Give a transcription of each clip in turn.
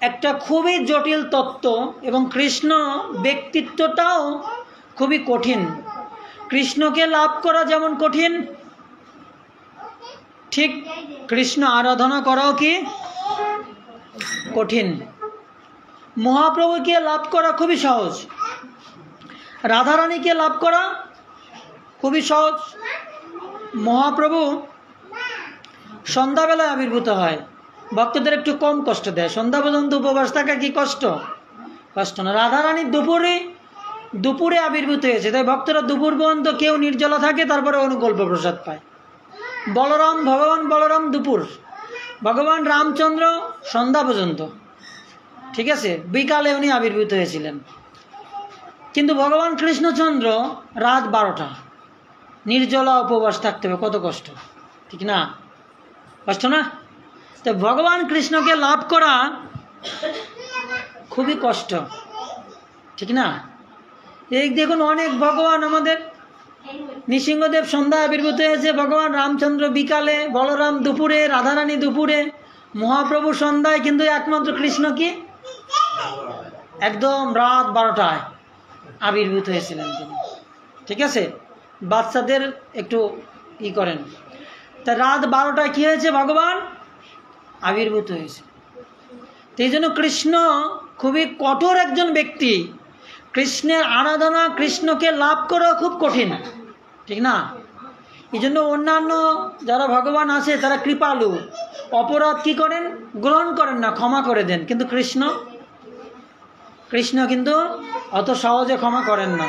একটা খুবই জটিল তত্ত্ব এবং কৃষ্ণ ব্যক্তিত্বটাও খুবই কঠিন। কৃষ্ণকে লাভ করা যেমন কঠিন, ঠিক কৃষ্ণ আরাধনা করাও কি কঠিন। মহাপ্রভুকে লাভ করা খুবই সহজ, রাধারানীকে লাভ করা খুবই সহজ। মহাপ্রভু সন্ধ্যাবেলায় আবির্ভূত হয়, ভক্তদের একটু কম কষ্ট দেয়। সন্ধ্যা পর্যন্ত উপবাস থাকা কি কষ্ট? কষ্ট না। রাধারানী দুপুরে আবির্ভূত হয়েছে, তাই ভক্তরা দুপুর পর্যন্ত কেউ নির্জলা থাকে, তারপরে অনুকল্প প্রসাদ পায়। ভগবান বলরাম দুপুর, ভগবান রামচন্দ্র সন্ধ্যা পর্যন্ত, ঠিক আছে, বিকালে উনি আবির্ভূত হয়েছিলেন। কিন্তু ভগবান কৃষ্ণচন্দ্র রাত 12টা নির্জলা উপবাস থাকতে হবে, কত কষ্ট, ঠিক না? কষ্ট না? তো ভগবান কৃষ্ণকে লাভ করা খুবই কষ্ট, ঠিক না? এই দেখুন, অনেক ভগবান আমাদের নৃসিংহদেব সন্ধ্যায় আবির্ভূত হয়েছে, ভগবান রামচন্দ্র বিকালে, বলরাম দুপুরে, রাধারানী দুপুরে, মহাপ্রভু সন্ধ্যায়, কিন্তু একমাত্র কৃষ্ণ কি একদম রাত 12টায় আবির্ভূত হয়েছিলেন তিনি, ঠিক আছে? বাচ্চাদের একটু ই করেন, তা রাত 12টায় কি হয়েছে? ভগবান আবির্ভূত হয়েছে। এই জন্য কৃষ্ণ খুবই কঠোর একজন ব্যক্তি। কৃষ্ণের আরাধনা, কৃষ্ণকে লাভ করা খুব কঠিন, ঠিক না? এই জন্য অন্যান্য যারা ভগবান আছে তারা কৃপালু, অপরাধ কি করেন? গ্রহণ করেন না, ক্ষমা করে দেন। কিন্তু কৃষ্ণ কিন্তু অত সহজে ক্ষমা করেন না।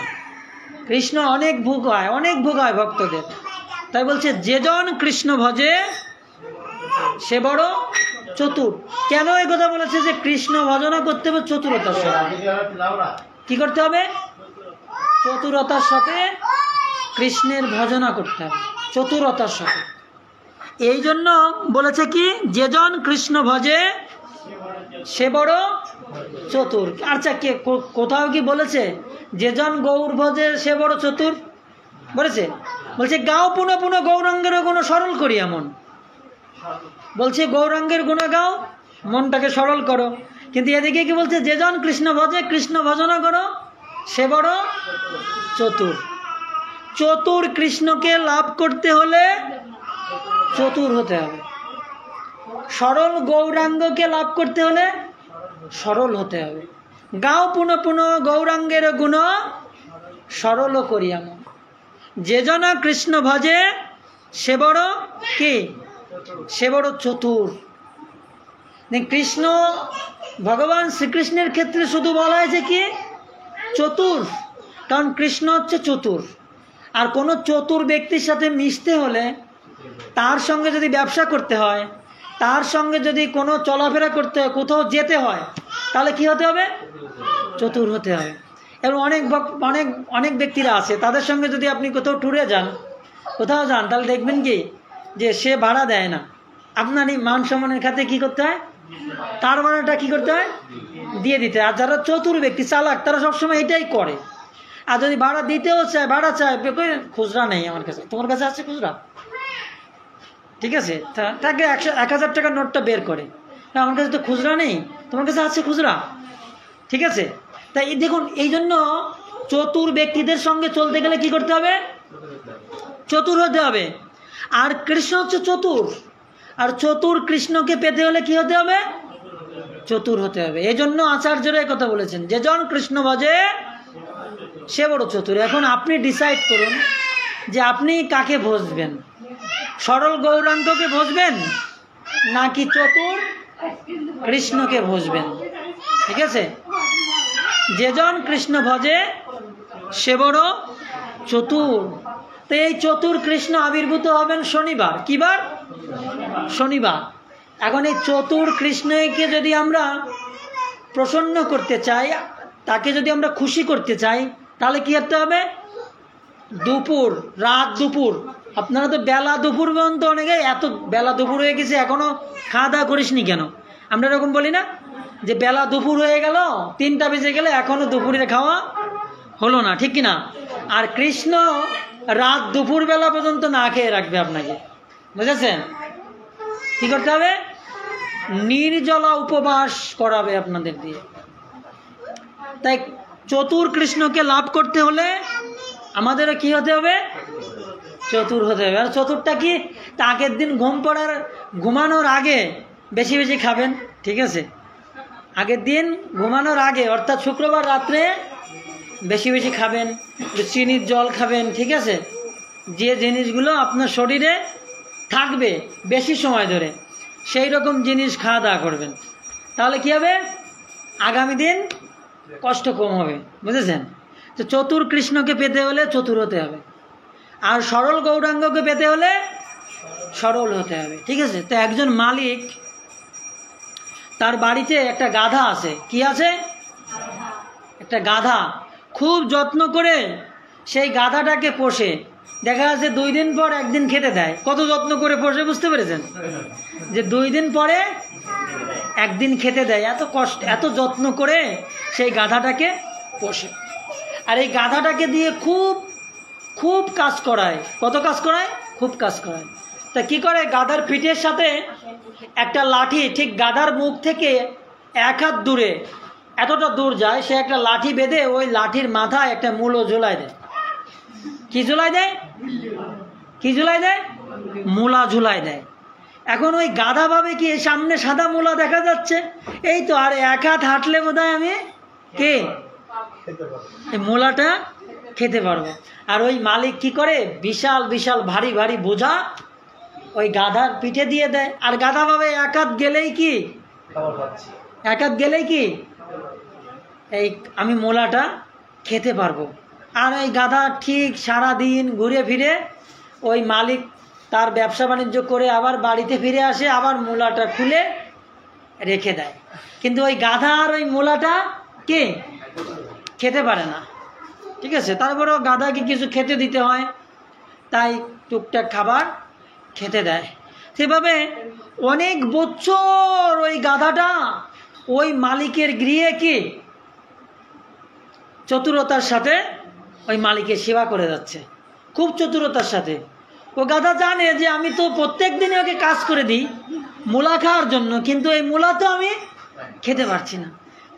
কৃষ্ণ অনেক ভোগ হয় ভক্তদের। তাই বলছে, যেজন কৃষ্ণ ভজে সে বড় চতুর। কেন এই কথা বলেছে? যে কৃষ্ণ ভজনা করতে হবে চতুরতার সাথে। কি করতে হবে? চতুরতার সাথে কৃষ্ণের ভজনা করতে হবে, চতুরতার সাথে। এই জন্য বলেছে কি, যেজন কৃষ্ণ ভজে সে বড় চতুর। আচ্ছা, কে কোথাও কি বলেছে যেজন গৌর ভজে সে বড় চতুর? বলেছে? বলছে গাও পুনঃ পুনঃ গৌরাঙ্গের গুণ সরল করি এমন। বলছে গৌরাঙ্গের গুণ গাও, মনটাকে সরল করো। কিন্তু এদিকে কি বলছে? যেজন কৃষ্ণ ভজে, কৃষ্ণ ভজনা করো, সে বড় চতুর। চতুর কৃষ্ণকে লাভ করতে হলে চতুর হতে হবে। সরল গৌরাঙ্গকে লাভ করতে হলে সরল হতে হবে। গাও পুনঃ পুনঃ গৌরাঙ্গের গুণ সরল করি এমন। যেজন কৃষ্ণ ভজে সে বড় কি? সে বড় চতুর। কৃষ্ণ, ভগবান শ্রীকৃষ্ণের ক্ষেত্রে শুধু বলা হয়েছে কি চতুর, কারণ কৃষ্ণ হচ্ছে চতুর। আর কোনো চতুর ব্যক্তির সাথে মিশতে হলে, তার সঙ্গে যদি ব্যবসা করতে হয়, তার সঙ্গে যদি কোনো চলাফেরা করতে হয়, কোথাও যেতে হয়, তাহলে কি হতে হবে? চতুর হতে হবে। এবং অনেক ব্যক্তিরা আছে, তাদের সঙ্গে যদি আপনি কোথাও ট্যুরে যান, কোথাও যান, তাহলে দেখবেন কি যে সে ভাড়া দেয় না। আপনার এই মান সম্মানের খাতে কি করতে হয়? তার ভাড়াটা কি করতে হয়? দিয়ে দিতে হয়। আর যারা চতুর ব্যক্তি, চালাক, তারা সবসময় এটাই করে। আর যদি ভাড়া দিতেও চায়, ভাড়া চায়, খুচরা নেই আমার কাছে, তোমার কাছে আছে খুচরা? ঠিক আছে, তাকে 1000 টাকার নোটটা বের করে, আমার কাছে তো খুচরা নেই, তোমার কাছে আছে খুচরা, ঠিক আছে? তাই দেখুন, এই জন্য চতুর ব্যক্তিদের সঙ্গে চলতে গেলে কি করতে হবে? চতুর হতে হবে। আর কৃষ্ণ হচ্ছে চতুর, আর চতুর কৃষ্ণকে পেতে হলে কি হতে হবে? চতুর হতে হবে। এই জন্য আচার্যরা এই কথা বলেছেন, যেজন কৃষ্ণ ভজে সে বড় চতুর। এখন আপনি ডিসাইড করুন যে আপনি কাকে ভজবেন, সরল গৌরাঙ্গকে ভজবেন নাকি চতুর কৃষ্ণকে ভজবেন, ঠিক আছে? যেজন কৃষ্ণ ভজে সে বড় চতুর। তো এই চতুর কৃষ্ণ আবির্ভূত হবেন শনিবার। কি বার? শনিবার। এখন এই চতুর কৃষ্ণকে যদি আমরা প্রসন্ন করতে চাই, তাকে যদি আমরা খুশি করতে চাই, তাহলে কি করতে হবে? রাত দুপুর, আপনারা তো বেলা দুপুর পর্যন্ত, অনেকে এত বেলা দুপুর হয়ে গেছে এখনো খাওয়া দাওয়া করিসনি কেন? আমরা এরকম বলি না যে বেলা দুপুর হয়ে গেল, 3টা বেজে গেলে এখনো দুপুরের খাওয়া হলো না, ঠিক কিনা? আর কৃষ্ণ রাত দুপুর বেলা পর্যন্ত না খেয়ে রাখবে আপনাকে, বুঝেছেন? কি করতে হবে? নির্জলা উপবাস করাবে আপনাদের দিয়ে। তাই চতুর কৃষ্ণকে লাভ করতে হলে আমাদেরও কি হতে হবে? চতুর হতে হবে। আর চতুরটা কি? তা আগের দিন ঘুমানোর আগে বেশি বেশি খাবেন, ঠিক আছে? আগের দিন ঘুমানোর আগে অর্থাৎ শুক্রবার রাত্রে বেশি বেশি খাবেন, চিনির জল খাবেন, ঠিক আছে? যে জিনিসগুলো আপনার শরীরে থাকবে বেশি সময় ধরে সেই রকম জিনিস খাওয়া দাওয়া করবেন। তাহলে কি হবে? আগামী দিন কষ্ট কম হবে, বুঝেছেন? তো চতুর কৃষ্ণকে পেতে হলে চতুর হতে হবে, আর সরল গৌরাঙ্গকে পেতে হলে সরল হতে হবে, ঠিক আছে? তো একজন মালিক, তার বাড়িতে একটা গাধা আছে। কি আছে? একটা গাধা। খুব যত্ন করে সেই গাধাটাকে পোষে। দেখা যাচ্ছে 2 দিন পর একদিন খেতে দেয়। কত যত্ন করে পোষে, বুঝতে পেরেছেন? যে 2 দিন পরে একদিন খেতে দেয়। এত কষ্ট, এত যত্ন করে সেই গাধাটাকে পোষে। আর এই গাধাটাকে দিয়ে খুব খুব কাজ করায়। কত কাজ করায়? খুব কাজ করায়। তা কি করে? গাধার পিঠের সাথে একটা লাঠি, ঠিক গাধার মুখ থেকে 1 হাত দূরে, এতটা দূর যায়, সে একটা লাঠি বেঁধে ওই লাঠির মাথায় একটা মূলো ঝুলাই দেয়। কি ঝুলাই দেয়? কি ঝুলাই দেয়? মূলা ঝুলাই দেয়। এখন ওই গাধা ভাবে কি সামনে সাদা মূলা দেখা যাচ্ছে, এই তো আর 1 হাত হাঁটলে বোধহয় আমি কে এই মূলাটা খেতে পারবো। আর ওই মালিক কি করে? বিশাল বিশাল ভারী ভারী বোঝা ওই গাধার পিঠে দিয়ে দেয়। আর গাধা ভাবে 1 হাত গেলেই কি, 1 হাত গেলেই কি এই আমি মূলাটা খেতে পারবো। আর ওই গাধা ঠিক সারা দিন ঘুরে ফিরে ওই মালিক তার ব্যবসা বাণিজ্য করে আবার বাড়িতে ফিরে আসে, আবার মূলাটা খুলে রেখে দেয়। কিন্তু ওই গাধা আর ওই মূলাটা কে খেতে পারে না, ঠিক আছে? তারপরেও গাধাকে কিছু খেতে দিতে হয়, তাই টুকটাক খাবার খেতে দেয়। সেভাবে অনেক বছর ওই গাধাটা ওই মালিকের গৃহে কি চতুরতার সাথে ওই মালিকের সেবা করে যাচ্ছে, খুব চতুরতার সাথে। ও গাধা জানে যে আমি তো প্রত্যেক দিনে ওকে কাজ করে দিই মূলা খাওয়ার জন্য, কিন্তু এই মূলা তো আমি খেতে পারছি না।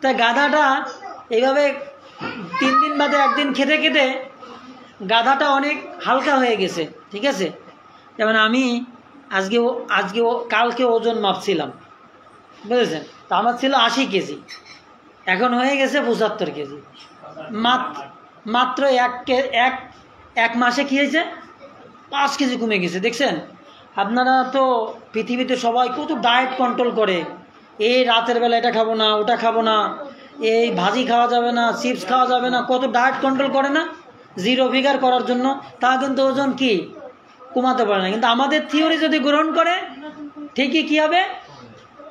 তাই গাধাটা এইভাবে 3 দিন বাদে একদিন খেতে খেতে গাধাটা অনেক হালকা হয়ে গেছে, ঠিক আছে? যেমন আমি কালকে ওজন মাপছিলাম, বুঝেছেন? তা আমার ছিল 80 কেজি, এখন হয়ে গেছে 75 কেজি। মাত্র এক মাসে কি হয়েছে? 5 কেজি কমে গেছে। দেখছেন? আপনারা তো পৃথিবীতে সবাই কত ডায়েট কন্ট্রোল করে, এই রাতের বেলা এটা খাবো না, ওটা খাবো না, এই ভাজি খাওয়া যাবে না, চিপস খাওয়া যাবে না, কত ডায়েট কন্ট্রোল করে না 0 ফিগার করার জন্য। তা কিন্তু ওজন কি কমাতে পারে না। কিন্তু আমাদের থিওরি যদি গ্রহণ করে ঠিকই কি হবে?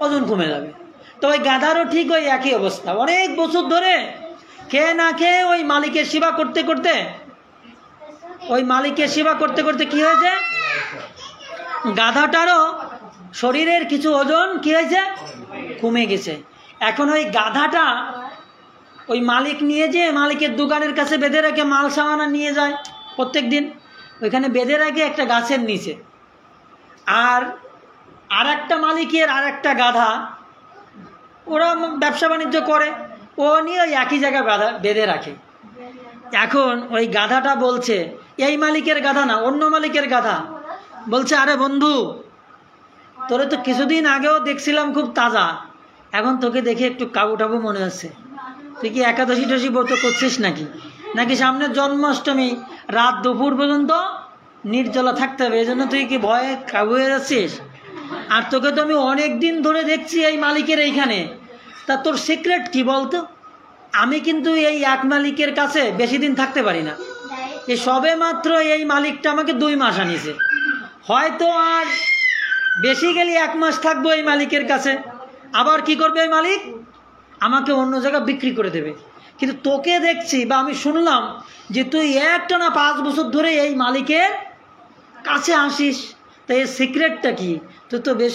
ওজন কমে যাবে। তো ওই গাধারও ঠিক ওই একই অবস্থা। অনেক বছর ধরে খেয়ে না খেয়ে ওই মালিকের সেবা করতে করতে কি হয়েছে? গাধাটারও শরীরের কিছু ওজন কি হয়েছে? কমে গেছে। এখন ওই গাধাটা ওই মালিক নিয়ে যেয়ে মালিকের দোকানের কাছে বেঁধে রেখে মাল সামানা নিয়ে যায় প্রত্যেক দিন। ওইখানে বেঁধে রাখে একটা গাছের নিচে। আর একটা মালিকের আর একটা গাধা, ওরা ব্যবসা বাণিজ্য করে, ও নিয়ে ওই একই জায়গায় বেঁধে রাখে। এখন ওই গাধাটা বলছে, এই মালিকের গাধা না, অন্য মালিকের গাধা বলছে, আরে বন্ধু, তোরে তো কিছুদিন আগেও দেখছিলাম খুব তাজা, এখন তোকে দেখে একটু কাবু টাবু মনে হচ্ছে। তুই কি একাদশী টসী ব্রত করছিস নাকি সামনের জন্মাষ্টমী রাত দুপুর পর্যন্ত নির্জলা থাকতে হবে, এই জন্য তুই কি ভয়ে কাবু হয়ে যাচ্ছিস? আর তোকে তো আমি অনেক দিন ধরে দেখছি এই মালিকের এইখানে, তা তোর সিক্রেট কি বলতো? আমি কিন্তু এই এক মালিকের কাছে বেশি দিন থাকতে পারি না। এই সবে মাত্র এই মালিকটা আমাকে 2 মাস আনিয়েছে, হয়তো আর বেশি গেলে 1 মাস থাকবো এই মালিকের কাছে। আবার কি করবে এই মালিক? আমাকে অন্য জায়গায় বিক্রি করে দেবে। কিন্তু তোকে দেখছি বা আমি শুনলাম যে তুই একটানা 5 বছর ধরে এই মালিকের কাছে আসিস, তাই এর সিক্রেটটা কি? তুই তো বেশ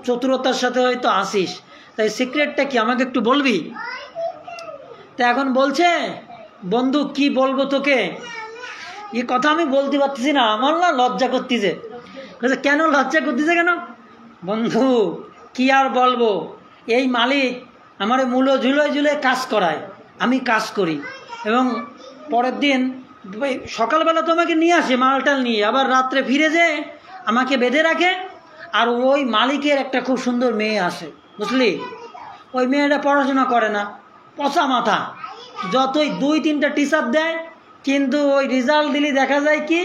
চতুরতার সাথে হয়তো আসিস, তাই সিক্রেটটা কি আমাকে একটু বলবি? তা এখন বলছে, বন্ধু কি বলবো তোকে, এই কথা আমি বলতে পারতেছি না, আমার না লজ্জা করতেছে। কেন লজ্জা করতেছে? কেন? বন্ধু কি আর বলবো, এই মালিক আমার মূলো ঝুলোয় ঝুলোয় কাজ করায়, আমি কাজ করি, এবং পরের দিন সকালবেলা তো আমাকে নিয়ে আসে মালটাল নিয়ে, আবার রাত্রে ফিরে যেয়ে আমাকে বেঁধে রাখে। আর ওই মালিকের একটা খুব সুন্দর মেয়ে আসে, বুঝলি, ওই মেয়েটা পড়াশোনা করে না, পচা মাথা, যতই 2-3টা টিচার দেয়, কিন্তু ওই রেজাল্ট দিলে দেখা যায় কি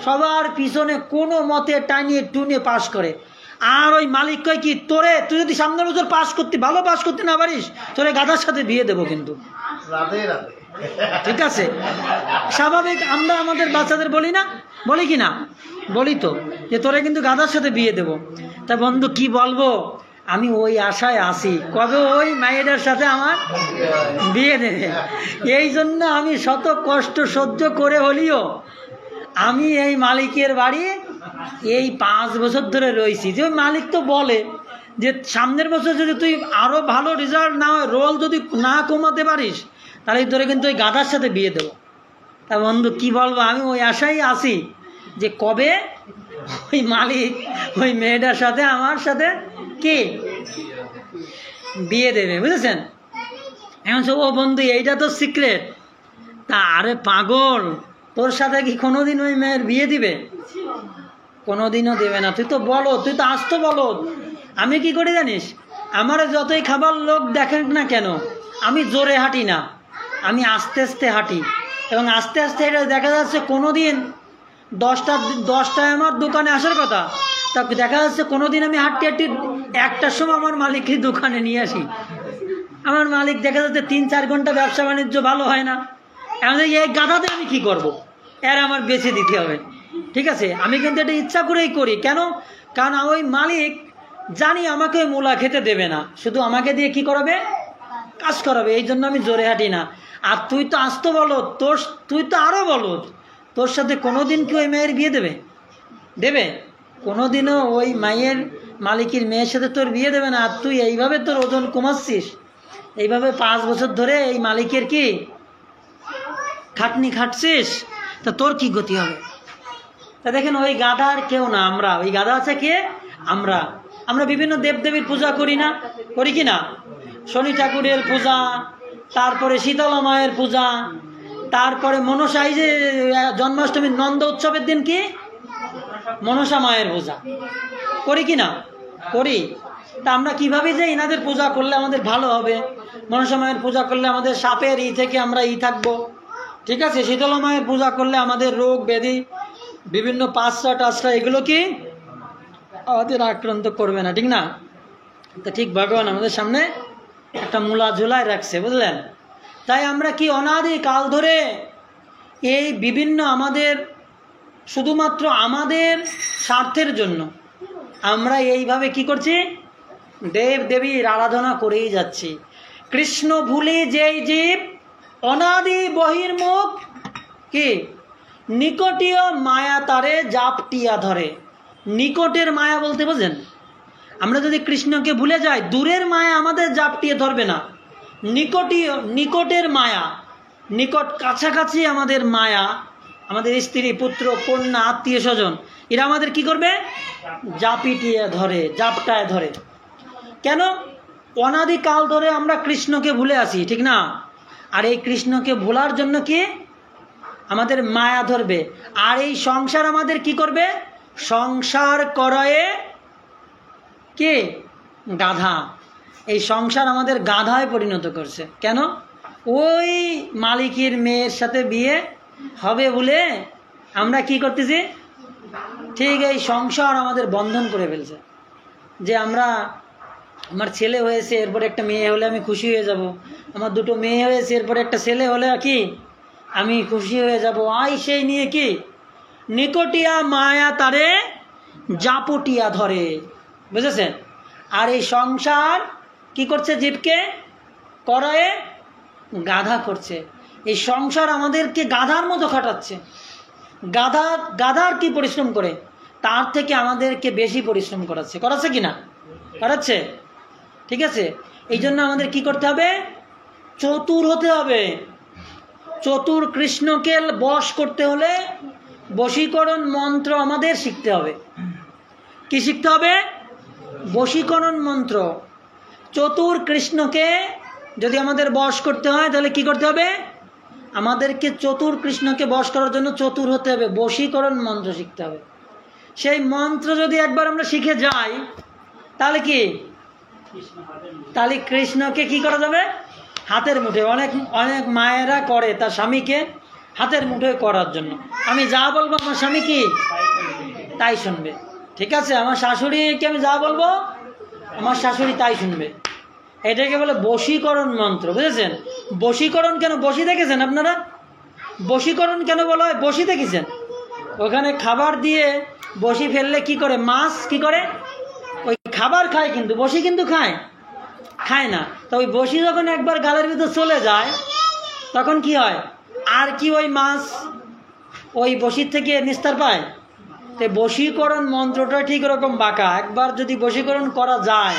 সবার পিছনে কোনো মতে টানিয়ে টুনিয়ে পাস করে। আর ওই মালিক কয় কি, তোরে তুই যদি সামনের বছর ভালো পাস করতে না পারিস, তোরে গাধার সাথে বিয়ে দেবো। কিন্তু ঠিক আছে, স্বাভাবিক আমরা আমাদের বাচ্চাদের বলি না, বলি কি না, বলি তো, যে তোরে কিন্তু গাধার সাথে বিয়ে দেবো। তা বন্ধু কি বলবো, আমি ওই আশায় আসি কবে ওই মায়েদের সাথে আমার বিয়ে দেবে। এই জন্য আমি শত কষ্ট সহ্য করে হলেও আমি এই মালিকের বাড়ি এই 5 বছর ধরে রয়েছি। যে মালিক তো বলে যে সামনের বছর যদি তুই আরো ভালো রেজাল্ট না হয়, রোল যদি না কমাতে পারিস, তাহলে তোরে কিন্তু ওই গাধার সাথে বিয়ে দেবো। তা বন্ধু কি বলবো, আমি ওই আশাই আসি যে কবে ওই মালিক ওই মেয়েটার সাথে আমার সাথে কি বিয়ে দেবে, বুঝেছেন। এখন ও বন্ধু এইটা তো সিক্রেট। তা আরে পাগল, তোর সাথে কি কোনোদিন ওই মেয়ের বিয়ে দিবে? কোনোদিনও দেবে না। তুই তো বলো, তুই তো আসতো বলো। আমি কি করি জানিস, আমার যতই খাবার লোক দেখেন না কেন, আমি জোরে হাঁটি না, আমি আস্তে আস্তে হাঁটি, এবং আস্তে আস্তে এটা দেখা যাচ্ছে কোনোদিন 10টায় আমার দোকানে আসার কথা, তা দেখা যাচ্ছে কোনোদিন আমি হাঁটতে হাঁটতে 1টার সময় আমার মালিকের দোকানে নিয়ে আসি। আমার মালিক দেখা যাচ্ছে 3-4 ঘন্টা ব্যবসা বাণিজ্য ভালো হয় না। এখন এই গাধাতে আমি কি করব, এর আমার বেছে দিতে হবে। ঠিক আছে, আমি কিন্তু এটা ইচ্ছা করেই করি। কেন? কারণ ওই মালিক জানি আমাকে মূলা খেতে দেবে না, শুধু আমাকে দিয়ে কি করাবে, কাজ করাবে। এই জন্য আমি জোরে হাঁটি না। আর তুই তো আসতো বলো, তুই তো আরও বলো, তোর সাথে কোনোদিন কি ওই মেয়ের বিয়ে দেবে? কোনোদিনও ওই মায়ের মালিকের মেয়ের সাথে তোর বিয়ে দেবে না। আর তুই এইভাবে তোর ওজন কমাচ্ছিস, এইভাবে 5 বছর ধরে এই মালিকের কি খাটনি খাটছিস, তা তোর কি গতি হবে? তা দেখেন, ওই গাধার কেউ না আমরা, ওই গাধা আছে কে, আমরা বিভিন্ন দেবদেবীর পূজা করি না, করি কি না? শনি ঠাকুরের পূজা, তারপরে শীতলা মায়ের পূজা, তারপরে মনসা, এই যে জন্মাষ্টমীর নন্দ উৎসবের দিন কি মনসা মায়ের পূজা করি কি না? করি। তা আমরা কিভাবে যে এনাদের পূজা করলে আমাদের ভালো হবে, মনসা মায়ের পূজা করলে আমাদের সাপের থেকে আমরা থাকবো, ঠিক আছে, শীতলা মায়ের পূজা করলে আমাদের রোগ ব্যাধি বিভিন্ন পাঁচটা এগুলো কি আমাদের আক্রান্ত করবে না, ঠিক না? তো ঠিক ভগবান আমাদের সামনে একটা মূলা ঝুলায় রাখছে, বুঝলেন। তাই আমরা কি অনাদি কাল ধরে এই বিভিন্ন আমাদের শুধুমাত্র আমাদের স্বার্থের জন্য আমরা এইভাবে কি করছি, দেব দেবীর আরাধনা করেই যাচ্ছি। কৃষ্ণ ভুলে যেই জীব অনাদি বহির্মুখ কি নিকটীয় মায়া তারে জাপটিয়া ধরে। নিকটের মায়া বলতে বোঝেন, আমরা যদি কৃষ্ণকে ভুলে যাই, দূরের মায়া আমাদের জাপটিয়ে ধরবে না। নিকটের মায়া, নিকট কাছাকাছি আমাদের মায়া, আমাদের স্ত্রী পুত্র কন্যা আত্মীয় স্বজন, এরা আমাদের কি করবে, জাপিটিয়ে ধরে, জাপটায় ধরে। কেন? অনাদিকাল ধরে আমরা কৃষ্ণকে ভুলে আছি, ঠিক না? আর এই কৃষ্ণকে ভোলার জন্য কি আমাদের মায়া ধরবে। আর এই সংসার আমাদের কি করবে, সংসার করয়ে কে গাধা। এই সংসার আমাদের গাধায় পরিণত করছে। কেন? ওই মালিকের মেয়ের সাথে বিয়ে হবে বলে আমরা কি করতেছি, ঠিক এই সংসার আমাদের বন্ধন করে ফেলছে। যে আমার ছেলে হয়েছে, এরপরে একটা মেয়ে হলে আমি খুশি হয়ে যাব, আমার 2টো মেয়ে হয়েছে, এরপরে একটা ছেলে হলে কি আমি খুশি হয়ে যাব। সেই নিয়ে কি নিকটিয়া মায়া তারে জাপটিয়া ধরে, বুঝেছেন? আর এই সংসার কি করছে, জীবকে করয়ে গাধা করছে। এই সংসার আমাদেরকে গাধার মতো খাটাচ্ছে। গাধার কি পরিশ্রম করে, তার থেকে আমাদেরকে বেশি পরিশ্রম করাচ্ছে কি না? করাচ্ছে, ঠিক আছে। এই জন্য আমাদের কি করতে হবে, চতুর হতে হবে। চতুর কৃষ্ণকে বশ করতে হলে বশীকরণ মন্ত্র আমাদের শিখতে হবে। কি শিখতে হবে? বশীকরণ মন্ত্র। চতুর কৃষ্ণকে যদি আমাদের বশ করতে হয় তাহলে কি করতে হবে? আমাদেরকে চতুর কৃষ্ণকে বশ করার জন্য চতুর হতে হবে, বশীকরণ মন্ত্র শিখতে হবে। সেই মন্ত্র যদি একবার আমরা শিখে যাই তাহলে কি, তাহলে কৃষ্ণকে কি করা যাবে? হাতের মুঠোয়। অনেক অনেক মায়েরা করে তার স্বামীকে হাতের মুঠোয় করার জন্য। আমি যা বলবো আমার স্বামী কি তাই শুনবে, ঠিক আছে? আমার শাশুড়িকে আমি যা বলবো আমার শাশুড়ি তাই শুনবে। এটাকে বলে বশীকরণ মন্ত্র, বুঝেছেন? বশীকরণ কেন, বশি দেখেছেন আপনারা? বশীকরণ কেন বলা হয়? বশি দেখেছেন? ওখানে খাবার দিয়ে বশি ফেললে কি করে? মাছ কি করে? ওই খাবার খায়, কিন্তু বশি কিন্তু খায় না। তো ওই বশি যখন একবার গালের ভিতর চলে যায় তখন কি হয়? আর কি ওই মাছ ওই বশির থেকে নিস্তার পায়? তো বশীকরণ মন্ত্রটা ঠিক এরকম বাঁকা। একবার যদি বশীকরণ করা যায়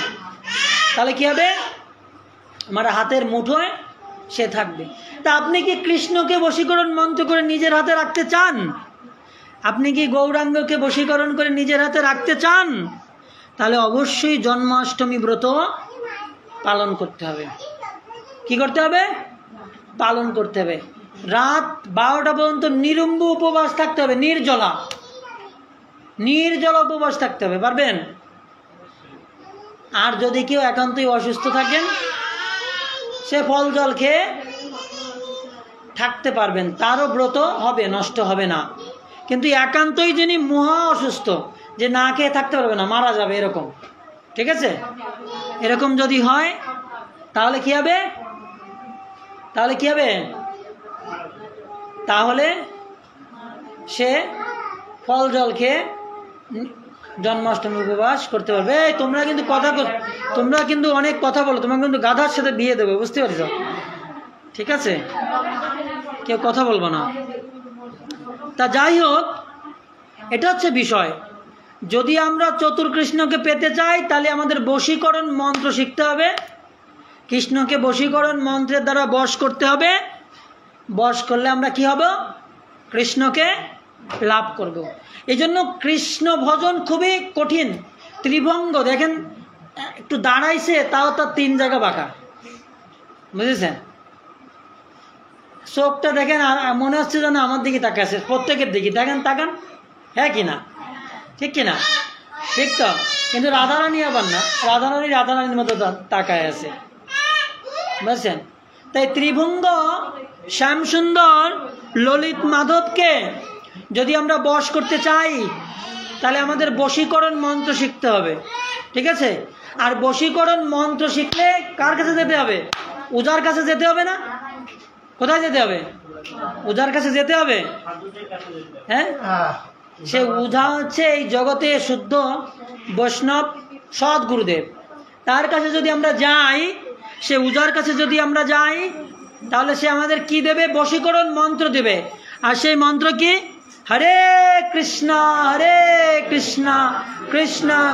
তাহলে কি হবে? আমার হাতের মুঠোয় সে থাকবে। তা আপনি কি কৃষ্ণকে বশীকরণ মন্ত্র করে নিজের হাতে রাখতে চান? আপনি কি গৌরাঙ্গকে বশীকরণ করে নিজের হাতে রাখতে চান? তাহলে অবশ্যই জন্মাষ্টমী ব্রত পালন করতে হবে। কি করতে হবে? পালন করতে হবে। রাত 12টা পর্যন্ত নিরুম্ব উপবাস থাকতে হবে, নির্জলা উপবাস থাকতে হবে। পারবেন? আর যদি কেউ একান্তই অসুস্থ থাকেন সে ফল জল খেয়ে থাকতে পারবেন, তারও ব্রত হবে, নষ্ট হবে না। কিন্তু একান্তই যিনি মহা অসুস্থ, যে না খেয়ে থাকতে পারবে না, মারা যাবে, এরকম, ঠিক আছে? এরকম যদি হয় তাহলে কি হবে? তাহলে সে ফল জল খেয়ে জন্মাষ্টমী উপবাস করতে পারবে। তোমরা কিন্তু অনেক কথা বলো, তোমরা কিন্তু গাধার সাথে বিয়ে দেবে, বুঝতে পারছো? ঠিক আছে, কেউ কথা বলবো না। তা যাই হোক, এটা হচ্ছে বিষয়। যদি আমরা চতুর কৃষ্ণকে পেতে চাই তাহলে আমাদের বশীকরণ মন্ত্র শিখতে হবে। কৃষ্ণকে বশীকরণ মন্ত্রের দ্বারা বশ করতে হবে। বশ করলে আমরা কি হব? কৃষ্ণকে লাভ করব। এই জন্য কৃষ্ণ ভজন খুবই কঠিন। ত্রিভঙ্গ দেখেন, একটু দাঁড়াইছে তাও তার 3 জায়গা বাঁকা, বুঝেছেন? চোখটা দেখেন, মনে হচ্ছে যেন আমার দিকে তাকাচ্ছে, প্রত্যেকের দিকে তাকান, হ্যাঁ কিনা? ঠিক কিনা? ঠিক তো? কিন্তু রাধারানী আবার না, রাধারানীর মতো তাকায় আছে, বুঝছেন? তাই ত্রিভঙ্গ শ্যামসুন্দর ললিত মাধবকে যদি আমরা বশ করতে চাই তাহলে আমাদের বশীকরণ মন্ত্র শিখতে হবে, ঠিক আছে? আর বশীকরণ মন্ত্র শিখলে কার কাছে যেতে হবে? ওঝার কাছে যেতে হবে না? কোথায় যেতে হবে? ওঝার কাছে যেতে হবে। হ্যাঁ, সে ওঝা হচ্ছে এই জগতে শুদ্ধ বৈষ্ণব সৎ গুরুদেব। তার কাছে যদি আমরা যাই, সে ওঝার কাছে যদি আমরা যাই তাহলে সে আমাদের কি দেবে? বশীকরণ মন্ত্র দেবে। আর সেই মন্ত্র কি? হরে কৃষ্ণ কৃষ্ণ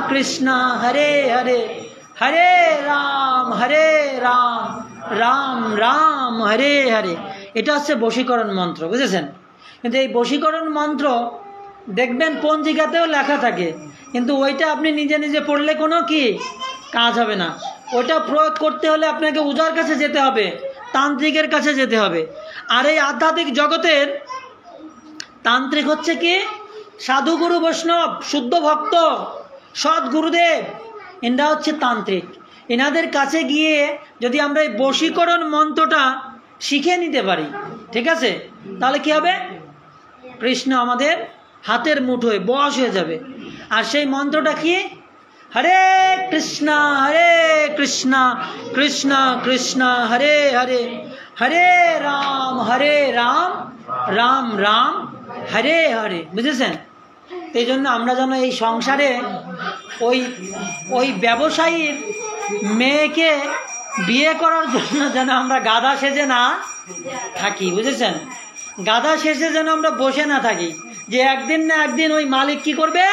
কৃষ্ণ হরে হরে, হরে রাম রাম রাম হরে হরে। এটা হচ্ছে বশীকরণ মন্ত্র, বুঝেছেন? কিন্তু এই বশীকরণ মন্ত্র দেখবেন পঞ্জিকাতেও লেখা থাকে, কিন্তু ওইটা আপনি নিজে নিজে পড়লে কোনো কি কাজ হবে না। ওইটা প্রয়োগ করতে হলে আপনাকে ওঝার কাছে যেতে হবে, তান্ত্রিকের কাছে যেতে হবে। আর এই আধ্যাত্মিক জগতের তান্ত্রিক হচ্ছে কি? সাধুগুরু বৈষ্ণব, শুদ্ধ ভক্ত, সৎ গুরুদেব, এরা হচ্ছে তান্ত্রিক। এনাদের কাছে গিয়ে যদি আমরা এই বশীকরণ মন্ত্রটা শিখে নিতে পারি, ঠিক আছে, তাহলে কি হবে? কৃষ্ণ আমাদের হাতের মুঠোয় বশ হয়ে যাবে। আর সেই মন্ত্রটা কি? হরে কৃষ্ণ কৃষ্ণ কৃষ্ণ হরে হরে, হরে রাম রাম রাম হরে হরে, বুঝেছেন? এই জন্য আমরা যেন এই সংসারে ওই ব্যবসায়ীর মেয়েকে বিয়ে করার জন্য যেন আমরা গাধা সেজে না থাকি, বুঝেছেন? গাধা শেষে যেন আমরা বসে না থাকি যে একদিন না একদিন ওই মালিক কি করবে?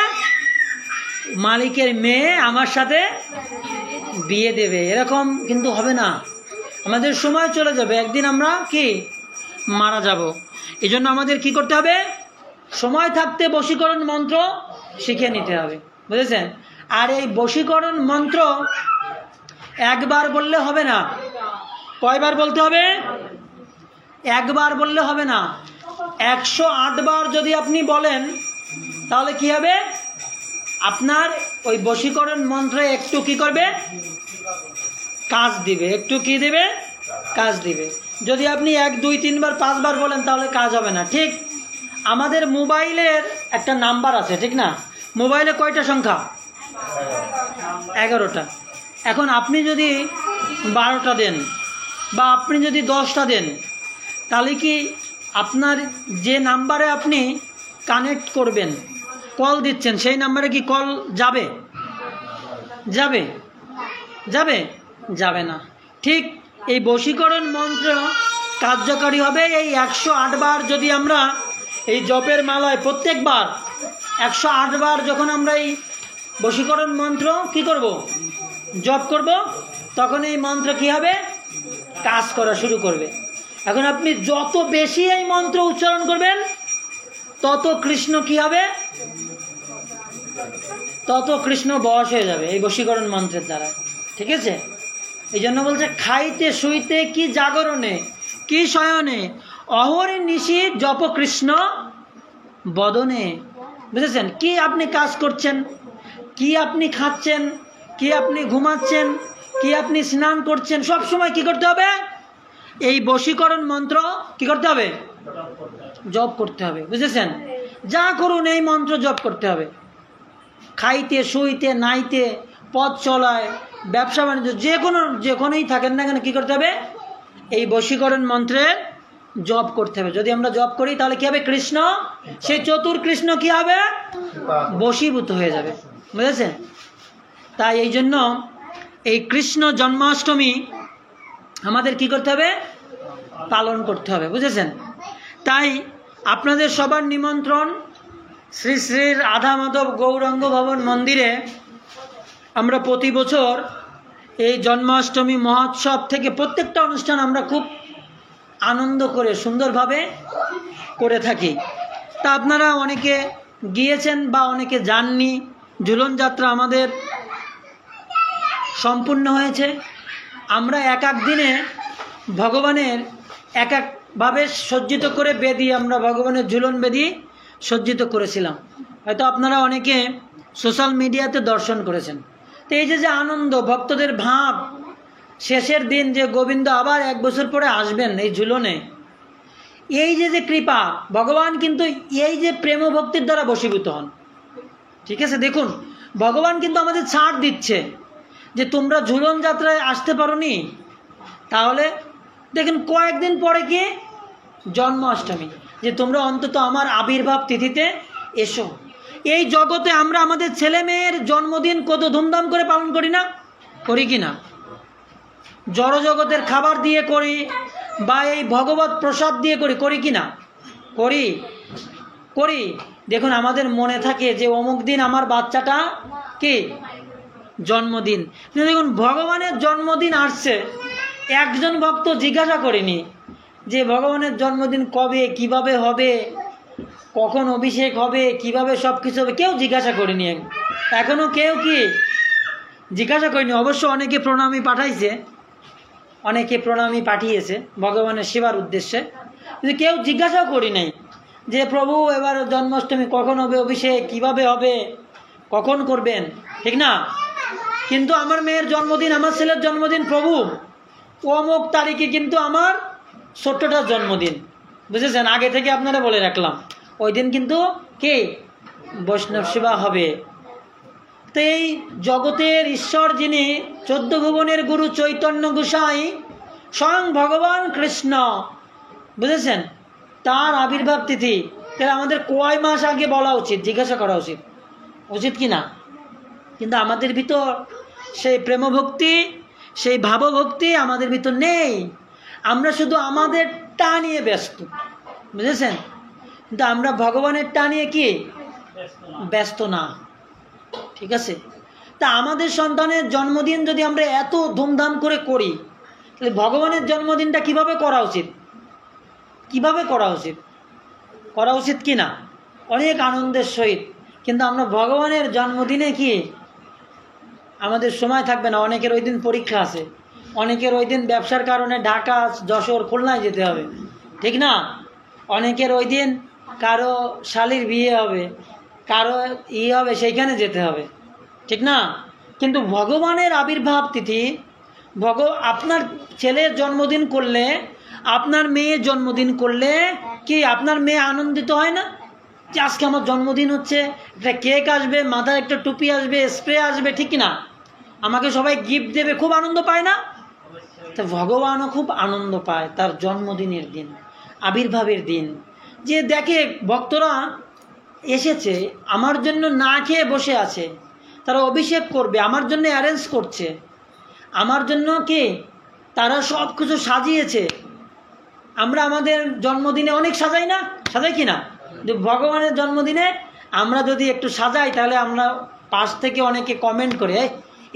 মালিকের মেয়ে আমার সাথে বিয়ে দেবে, এরকম কিন্তু হবে না। আমাদের সময় চলে যাবে, একদিন আমরা কি মারা যাব। এই জন্য আমাদের কি করতে হবে? সময় থাকতে বশীকরণ মন্ত্র শিখে নিতে হবে, বুঝেছেন? আর এই বশীকরণ মন্ত্র একবার বললে হবে না, কয়বার বলতে হবে? একবার বললে হবে না, 108 বার যদি আপনি বলেন তাহলে কি হবে? আপনার ওই বশীকরণ মন্ত্রে একটু কি করবে? কাজ দিবে, একটু কি দিবে? কাজ দিবে। যদি আপনি 1, 2, 3 বার 5 বার বলেন তাহলে কাজ হবে না। ঠিক আমাদের মোবাইলের একটা নাম্বার আছে, ঠিক না? মোবাইলে কয়টা সংখ্যা? 11টা। এখন আপনি যদি 12টা দেন বা আপনি যদি 10টা দেন, তাহলে কি আপনার যে নাম্বারে আপনি কানেক্ট করবেন, কল দিচ্ছেন, সেই নাম্বারে কি কল যাবে? যাবে? যাবে? যাবে না। ঠিক এই বশীকরণ মন্ত্র কার্যকারী হবে এই 108 বার যদি আমরা এই জপের মালায় প্রত্যেকবার 108 বার যখন আমরা এই বশীকরণ মন্ত্র কি করব? জপ করব, তখন এই মন্ত্র কি হবে? কাজ করা শুরু করবে। এখন আপনি যত বেশি এই মন্ত্র উচ্চারণ করবেন তত কৃষ্ণ কি হবে? তত কৃষ্ণ বশ হয়ে যাবে এই বশীকরণ মন্ত্রের দ্বারা। ঠিক আছে? এই জন্য বলছে খাইতে শুইতে কি জাগরণে কি শয়নে অহরি নিশি জপ কৃষ্ণ বদনে। বুঝেছেন? কি আপনি কাজ করছেন, কি আপনি খাচ্ছেন, কি আপনি ঘুমাচ্ছেন, কি আপনি স্নান করছেন, সব সময় কি করতে হবে? এই বশীকরণ মন্ত্র কি করতে হবে? জপ করতে হবে। বুঝেছেন? যা করুন এই মন্ত্র জপ করতে হবে। খাইতে শুইতে নাইতে পথ চলায় ব্যবসা বাণিজ্য যেখানেই থাকেন না কেন কি করতে হবে? এই বশীকরণ মন্ত্রের জপ করতে হবে। যদি আমরা জপ করি তাহলে কি হবে? কৃষ্ণ, সেই চতুর কৃষ্ণ কি হবে? বশীভূত হয়ে যাবে। বুঝেছেন? তাই এই জন্য এই কৃষ্ণ জন্মাষ্টমী আমাদের কি করতে হবে? পালন করতে হবে। বুঝেছেন? তাই আপনাদের সবার নিমন্ত্রণ শ্রী শ্রী রাধা মাধব গৌরাঙ্গ ভবন মন্দিরে আমরা প্রতি বছর এই জন্মাষ্টমী মহোৎসব থেকে প্রত্যেকটা অনুষ্ঠান আমরা খুব আনন্দ করে সুন্দরভাবে করে থাকি। তা আপনারা অনেকে গিয়েছেন বা অনেকে যাননি। ঝুলন যাত্রা আমাদের সম্পূর্ণ হয়েছে। আমরা এক এক দিনে ভগবানের এক একভাবে সজ্জিত করে বেদি, আমরা ভগবানের ঝুলন বেদি সজ্জিত করেছিলাম। হয়তো আপনারা অনেকে সোশ্যাল মিডিয়াতে দর্শন করেছেন। তো এই যে আনন্দ, ভক্তদের ভাব, শেষের দিন যে গোবিন্দ আবার 1 বছর পরে আসবেন এই ঝুলনে, এই যে কৃপা, ভগবান কিন্তু এই যে প্রেম ভক্তির দ্বারা বশীভূত হন। ঠিক আছে? দেখুন ভগবান কিন্তু আমাদের ছাড় দিচ্ছে যে তোমরা ঝুলন যাত্রায় আসতে পারোনি, তাহলে দেখুন কয়েকদিন পরে কি জন্মাষ্টমী, যে তোমরা অন্তত আমার আবির্ভাব তিথিতে এসো। এই জগতে আমরা আমাদের ছেলে মেয়ের জন্মদিন কত ধুমধাম করে পালন করি না? করি কি না? জড় জগতের খাবার দিয়ে করি বা এই ভগবত প্রসাদ দিয়ে করি, করি কি না? করি, করি। দেখুন আমাদের মনে থাকে যে অমুক দিন আমার বাচ্চাটা কি জন্মদিন। দেখুন ভগবানের জন্মদিন আসছে, একজন ভক্ত জিজ্ঞাসা করেনি যে ভগবানের জন্মদিন কবে, কিভাবে হবে, কখন অভিষেক হবে, কিভাবে সব কিছু হবে, কেউ জিজ্ঞাসা করেনি। এখনো কেউ কি জিজ্ঞাসা করেনি। অবশ্য অনেকে প্রণামী পাঠাইছে, অনেকে প্রণামী পাঠিয়েছে ভগবানের সেবার উদ্দেশ্যে, কিন্তু কেউ জিজ্ঞাসাও করি নাই যে প্রভু এবার জন্মাষ্টমী কখন হবে, অভিষেক কিভাবে হবে, কখন করবেন, ঠিক না? কিন্তু আমার মেয়ের জন্মদিন, আমার ছেলের জন্মদিন, প্রভু অমুক তারিখে কিন্তু আমার ছোট্টটার জন্মদিন। বুঝেছেন? আগে থেকে আপনারা বলে রাখলাম, ওই দিন কিন্তু কে বৈষ্ণব সেবা হবে। তো এই জগতের ঈশ্বর যিনি 14 ভুবনের গুরু চৈতন্য গোসাই, স্বয়ং ভগবান কৃষ্ণ, বুঝেছেন, তার আবির্ভাব তিথি তাহলে আমাদের কয় মাস আগে বলা উচিত, জিজ্ঞাসা করা উচিত, উচিত কি না? কিন্তু আমাদের ভিতর সেই প্রেমভক্তি, সেই ভাবভক্তি আমাদের ভিতর নেই। আমরা শুধু আমাদেরটা নিয়ে ব্যস্ত। বুঝেছেন? কিন্তু আমরা ভগবানেরটা নিয়ে কি ব্যস্ত না। ঠিক আছে? তা আমাদের সন্তানের জন্মদিন যদি আমরা এত ধুমধাম করে করি, তাহলে ভগবানের জন্মদিনটা কিভাবে করা উচিত? কিভাবে করা উচিত? করা উচিত কি না? অনেক আনন্দের সহিত। কিন্তু আমরা ভগবানের জন্মদিনে কি আমাদের সময় থাকবে না, অনেকের ওই দিন পরীক্ষা আছে, অনেকের ওই দিন ব্যবসার কারণে ঢাকা, যশোর, খুলনায় যেতে হবে, ঠিক না? অনেকের ওই দিন কারো শালির বিয়ে হবে, কারো হবে, সেইখানে যেতে হবে, ঠিক না? কিন্তু ভগবানের আবির্ভাব তিথি, আপনার ছেলের জন্মদিন করলে, আপনার মেয়ের জন্মদিন করলে কি আপনার মেয়ে আনন্দিত হয় না যে আজকে আমার জন্মদিন হচ্ছে, একটা কেক আসবে, মাথায় একটা টুপি আসবে, স্প্রে আসবে, ঠিক না? আমাকে সবাই গিফট দেবে, খুব আনন্দ পায় না? তো ভগবানও খুব আনন্দ পায় তার জন্মদিনের দিন, আবির্ভাবের দিন, যে দেখে ভক্তরা এসেছে, আমার জন্য না খেয়ে বসে আছে, তারা অভিষেক করবে, আমার জন্য অ্যারেঞ্জ করছে, আমার জন্য কি তারা সব কিছু সাজিয়েছে। আমরা আমাদের জন্মদিনে অনেক সাজাই না, সাজাই কি না? যে ভগবানের জন্মদিনে আমরা যদি একটু সাজাই, তাহলে আমরা পাশ থেকে অনেকে কমেন্ট করে,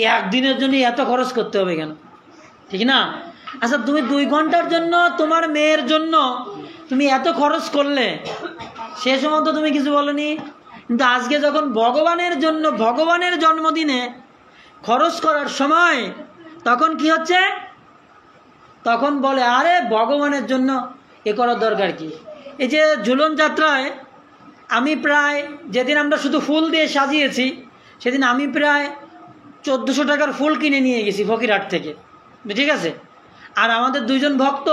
এই একদিনের জন্য এত খরচ করতে হবে কেন, ঠিক না? আচ্ছা, তুমি 2 ঘন্টার জন্য তোমার মেয়ের জন্য তুমি এত খরচ করলে, সে সময় তো তুমি কিছু বলনি। কিন্তু আজকে যখন ভগবানের জন্য, ভগবানের জন্মদিনে খরচ করার সময়, তখন কি হচ্ছে? তখন বলে, আরে ভগবানের জন্য এ করার দরকার কি? এই যে ঝুলন যাত্রায় আমি প্রায়, যেদিন আমরা শুধু ফুল দিয়ে সাজিয়েছি, সেদিন আমি প্রায় 1400 টাকার ফুল কিনে নিয়ে গেছি ফকিরহাট থেকে, ঠিক আছে? আর আমাদের 2 জন ভক্ত,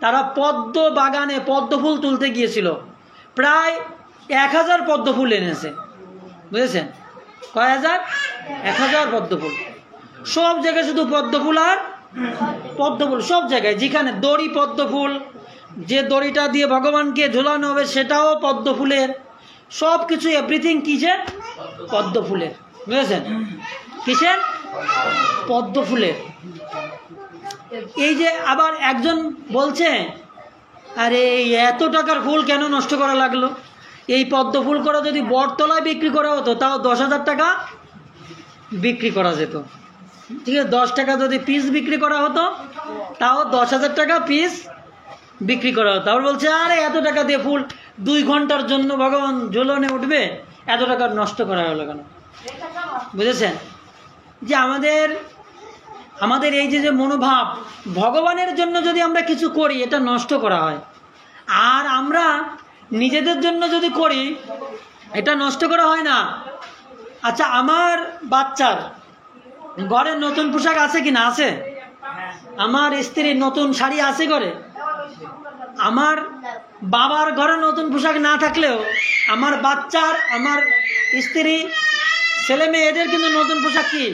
তারা পদ্ম বাগানে পদ্ম ফুল তুলতে গিয়েছিল, প্রায় 1000 পদ্ম ফুল এনেছে, বুঝেছেন? কয় হাজার? 1000 পদ্ম ফুল। সব জায়গায় শুধু পদ্ম ফুল আর পদ্ম ফুল, সব জায়গায়। যেখানে দড়ি পদ্ম ফুল, যে দড়িটা দিয়ে ভগবানকে ঝোলানো হবে সেটাও পদ্ম ফুলের, সব কিছু এভরিথিং কিসের? পদ্ম ফুলের, বুঝেছেন? কিসের? পদ্ম ফুলের। এই যে আবার একজন বলছে, আরে এত টাকার ফুল কেন নষ্ট করা লাগলো? এই পদ্ম ফুল করা যদি বটতলায় বিক্রি করা হতো, তাও 10,000 টাকা বিক্রি করা যেত, ঠিক আছে? 10 টাকা যদি পিস বিক্রি করা হতো, তাও 10,000 টাকা পিস বিক্রি করা হতো। আবার বলছে, আরে এত টাকা দিয়ে ফুল 2 ঘন্টার জন্য ভগবান ঝুলনে উঠবে, এত টাকা নষ্ট করা হলো কেন? বুঝেছেন? যে আমাদের এই যে মনোভাব, ভগবানের জন্য যদি আমরা কিছু করি, এটা নষ্ট করা হয়। আর আমরা নিজেদের জন্য যদি করি, এটা নষ্ট করা হয় না। আচ্ছা, আমার বাচ্চার ঘরে নতুন পোশাক আছে কি না? আছে। আমার স্ত্রীর নতুন শাড়ি আছে ঘরে। আমার বাবার ঘরে নতুন পোশাক না থাকলেও, আমার বাচ্চার, আমার স্ত্রী, ছেলে মেয়ে, এদের কিন্তু নতুন পোশাক কি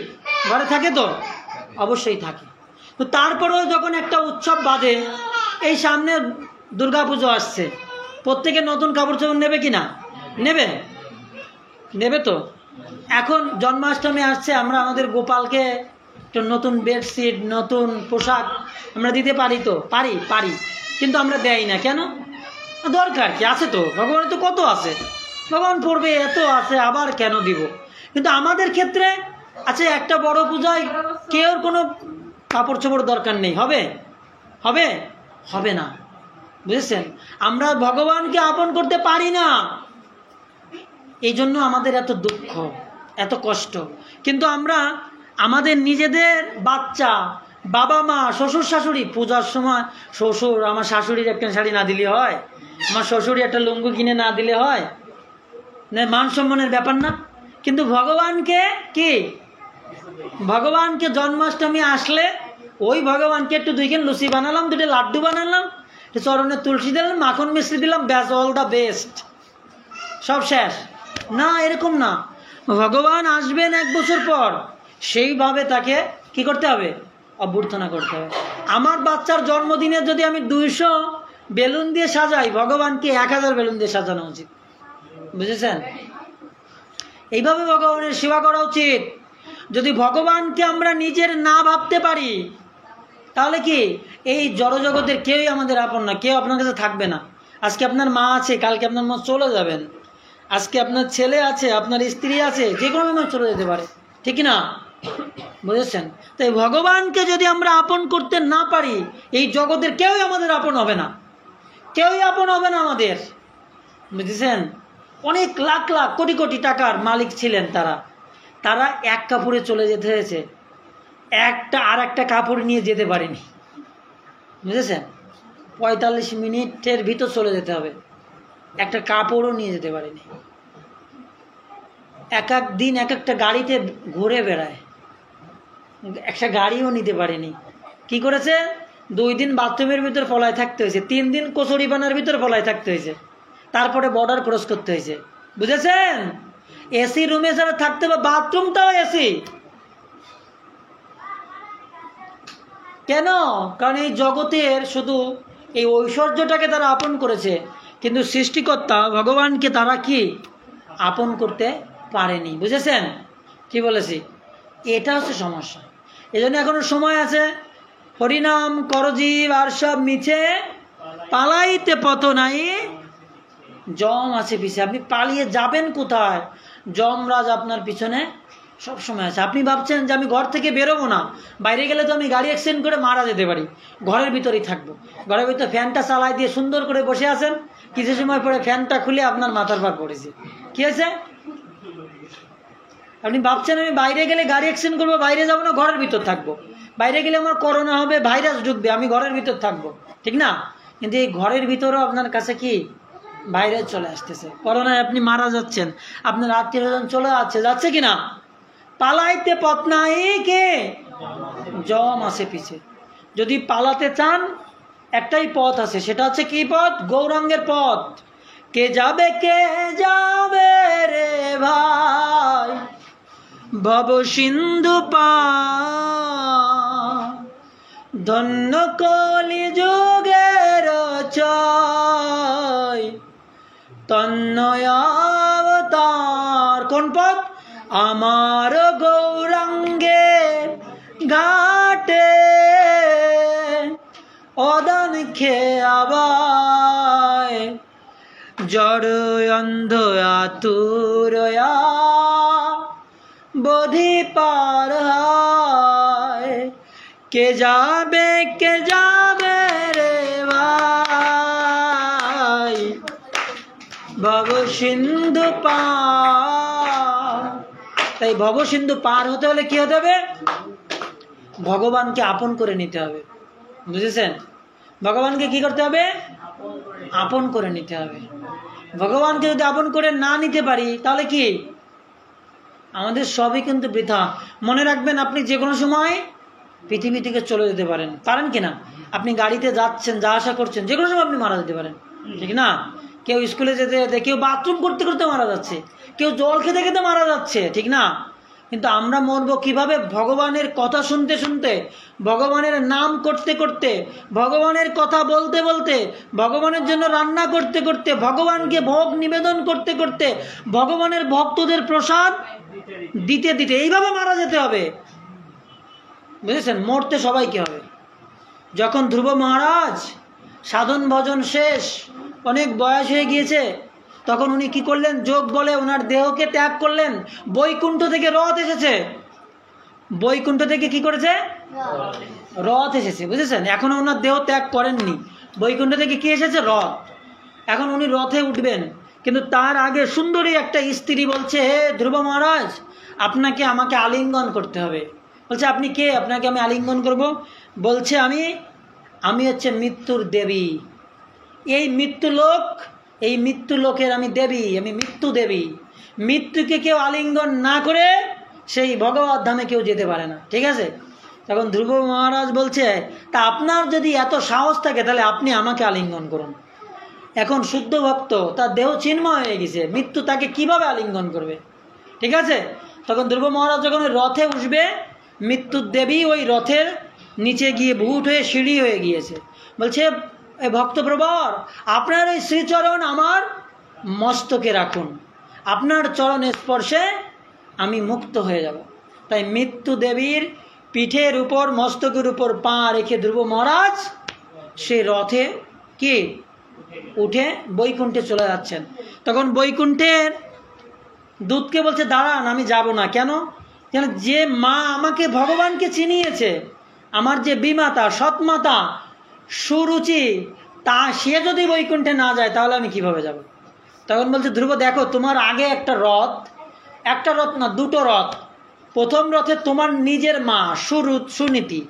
ঘরে থাকে? তো অবশ্যই থাকে। তো তারপরেও যখন একটা উৎসব বাদে, এই সামনে দুর্গাপুজো আসছে, প্রত্যেকে নতুন কাপড় চোপড় নেবে কি না? নেবে, নেবে তো। এখন জন্মাষ্টমী আসছে, আমরা আমাদের গোপালকে একটা নতুন বেডশিট, নতুন পোশাক আমরা দিতে পারি তো? পারি, কিন্তু আমরা দেই না কেন? দরকার কি আছে? তো ভগবানের তো কত আছে, ভগবান পড়বে, এত আছে, আবার কেন দিব? কিন্তু আমাদের ক্ষেত্রে, আচ্ছা, একটা বড় পূজায় কেউ কোনো কাপড় চোপড় দরকার নেই, হবে? হবে? হবে না, বুঝেছেন? আমরা ভগবানকে আপন করতে পারি না, এই জন্য আমাদের এত দুঃখ, এত কষ্ট। কিন্তু আমরা আমাদের নিজেদের বাচ্চা, বাবা মা, শ্বশুর শাশুড়ি, পূজার সময় শ্বশুর, আমার শাশুড়ির একটা শাড়ি না দিলে হয়? আমার শ্বশুরি একটা লুঙ্গি কিনে না দিলে হয়? না, মান সম্মানের ব্যাপার না? কিন্তু ভগবানকে কি, ভগবানকে জন্মাষ্টমী আসলে ওই ভগবানকে একটু 2 খান লুচি বানালাম, 2টা লাড্ডু বানালাম, চরণে তুলসী দিলাম, মাখন মিশ্রি দিলাম, ব্যাস, অল দ্য বেস্ট, সব শেষ। না, এরকম না। ভগবান আসবেন 1 বছর পর, সেইভাবে তাকে কি করতে হবে? অভ্যর্থনা করতে হবে। আমার বাচ্চার জন্মদিনে যদি আমি 200 বেলুন দিয়ে সাজাই, ভগবানকে 1000 বেলুন দিয়ে সাজানো উচিত, বুঝেছেন? এইভাবে ভগবানের সেবা করা উচিত। যদি ভগবানকে আমরা নিজের না ভাবতে পারি, তাহলে কি এই জড়জগতের কেউই আমাদের আপন না, কেউ আপনার কাছে থাকবে না। আজকে আপনার মা আছে, কালকে আপনার মা চলে যাবেন। আজকে আপনার ছেলে আছে, আপনার স্ত্রী আছে, যে কোনো সময় চলে যেতে পারে, ঠিক না? বুঝেছেন? তাই ভগবানকে যদি আমরা আপন করতে না পারি, এই জগতের কেউই আমাদের আপন হবে না, কেউই আপন হবে না আমাদের, বুঝেছেন? অনেক লাখ লাখ কোটি কোটি টাকার মালিক ছিলেন তারা, তারা এক কাপড়ে চলে যেতে হয়েছে, আর একটা কাপড় নিয়ে যেতে পারেনি, বুঝেছেন? 45 মিনিটের ভিতর চলে যেতে হবে, একটা কাপড়ও নিয়ে যেতে পারেনি। এক এক দিন এক একটা গাড়িতে ঘুরে বেড়ায়, একটা গাড়িও নিতে পারেনি। কি করেছে? 2 দিন বাথরুমের ভিতর পলায় থাকতে হয়েছে, 3 দিন কচুরিপানার ভিতর পলায় থাকতে হয়েছে, তারপরে বর্ডার ক্রস করতে হয়েছে, বুঝেছেন? এসি রুমে যারা থাকতে হবে, বাথরুমটাও এসি। কেন? কারণ এই জগতের শুধু এই ঐশ্বর্যটাকে তারা আপন করেছে, কিন্তু সৃষ্টিকর্তা ভগবানকে তারা কি আপন করতে পারেনি, বুঝেছেন? কি বলেছি? এটা হচ্ছে সমস্যা। এই জন্য এখনো সময় আছে। হরিনাম করজীব আর সব মিছে, পালাইতে পথ নাই, যম আছে পিছে। আপনি পালিয়ে যাবেন কোথায়? যমরাজ আপনার পিছনে সব সময় আছে। আপনি ভাবছেন যে আমি ঘর থেকে বেরোবো না, বাইরে গেলে তো আমি গাড়ি অ্যাক্সিডেন্ট করে মারা যেতে পারি, ঘরের ভিতরেই থাকবো। ঘরের ভিতরে ফ্যানটা চালাই দিয়ে সুন্দর করে বসে আছেন, কিছু সময় পরে ফ্যানটা খুলে আপনার মাথার পার পড়েছে। কি হয়েছে? আপনি ভাবছেন আমি বাইরে গেলে গাড়ি অ্যাক্সিডেন্ট করবো, বাইরে যাবো না, ঘরের ভিতর থাকবো। বাইরে গেলে আমার করোনা হবে, ভাইরাস ঢুকবে, আমি ঘরের ভিতর থাকবো, ঠিক না? কিন্তু এই ঘরের ভিতরেও আপনার কাছে কি ভাইরাস চলে আসতেছে, করোনায় আপনি মারা যাচ্ছেন, আপনার আত্মীয়স্বজন চলে যাচ্ছে কিনা? পালাইতে পথ নাই, কে? যম আছে পিছে। যদি পালাতে চান একটাই পথ আছে, সেটা হচ্ছে কি পথ? গৌরাঙ্গের পথ। কে যাবে রে ভাই ভব সিন্ধু পার, ধন্য কলি যুগের চয়, তন্ময় অবতার। কোন পথ? আমার গৌরাঙ্গে ঘাটে অদন খেয়াবায়, জড় অন্ধ আতুরয়া বোধি পার হয়। কে যাবে রে ভাই ভব সিন্ধু পার। তাই ভব সিন্ধু পার হতে হলে কি হতে হবে? ভগবানকে আপন করে নিতে হবে, বুঝেছেন? ভগবানকে কি করতে হবে? আপন করে নিতে হবে। ভগবানকে যদি আপন করে না নিতে পারি তাহলে কি আমাদের সবই কিন্তু বৃথা। মনে রাখবেন, আপনি যে কোনো সময় পৃথিবী থেকে চলে যেতে পারেন কিনা? আপনি গাড়িতে যাচ্ছেন, যা আশা করছেন, যে কোনো সময় আপনি মারা যেতে পারেন, ঠিক না? কেউ স্কুলে যেতে যেতে, কেউ বাথরুম করতে করতে মারা যাচ্ছে, কেউ জল খেতে খেতে মারা যাচ্ছে, ঠিক না? কিন্তু আমরা মরবো কিভাবে? ভগবানের কথা শুনতে শুনতে, ভগবানের নাম করতে করতে, ভগবানের কথা বলতে বলতে, ভগবানের জন্য রান্না করতে করতে, ভগবানকে ভোগ নিবেদন করতে করতে, ভগবানের ভক্তদের প্রসাদ দিতে দিতে, এইভাবে মারা যেতে হবে, বুঝেছেন? মরতে সবাইকে হবে। যখন ধ্রুব মহারাজ সাধন ভজন শেষ, অনেক বয়স হয়ে গিয়েছে, তখন উনি কি করলেন? যোগ বলে ওনার দেহকে ত্যাগ করলেন। বৈকুণ্ঠ থেকে রথ এসেছে, বৈকুণ্ঠ থেকে কি করেছে? রথ এসেছে, বুঝেছেন? এখনো ওনার দেহ ত্যাগ করেননি, বৈকুণ্ঠ থেকে কি এসেছে? রথ। এখন উনি রথে উঠবেন, কিন্তু তার আগে সুন্দরী একটা স্ত্রী বলছে, হে ধ্রুব মহারাজ, আপনাকে আমাকে আলিঙ্গন করতে হবে। বলছে, আপনি কে? আপনাকে আমি আলিঙ্গন করব? বলছে, আমি হচ্ছে মৃত্যুর দেবী, এই মৃত্যু লোকের আমি দেবী, আমি মৃত্যু দেবী। মৃত্যুকে কেউ আলিঙ্গন না করে সেই ভগবত ধামে কেউ যেতে পারে না, ঠিক আছে? তখন ধ্রুব মহারাজ বলছে, তা আপনার যদি এত সাহস থাকে তাহলে আপনি আমাকে আলিঙ্গন করুন। এখন শুদ্ধ ভক্ত, তার দেহ চিন্ময় হয়ে গেছে, মৃত্যু তাকে কিভাবে আলিঙ্গন করবে, ঠিক আছে? তখন ধ্রুব মহারাজ যখন রথে উঠবে, মৃত্যুর দেবী ওই রথের নিচে গিয়ে ভূত হয়ে সিঁড়ি হয়ে গিয়েছে। বলছে, এ ভক্তপ্রবর, আপনার এই শ্রীচরণ আমার মস্তকে রাখুন, আপনার চরণের স্পর্শে আমি মুক্ত হয়ে যাব। তাই মৃত্যু দেবীর পিঠের উপর, মস্তকের উপর পা রেখে ধ্রুব মহারাজ সেই রথে কি উঠে বৈকুণ্ঠে চলে যাচ্ছেন। তখন বৈকুণ্ঠের দূতকে বলছে, দাঁড়ান, আমি যাব না। কেন? যে মা আমাকে ভগবানকে চিনিয়েছে, আমার যে বিমাতা, সৎমাতা, সুরুচি, তা সে যদি বৈকুণ্ঠে না যায় তাহলে আমি কিভাবে যাব? তখন বলছে, ধ্রুব দেখো, তোমার আগে একটা রথ না, দুটো রথ, প্রথম রথে তোমার নিজের মা সুনীতি,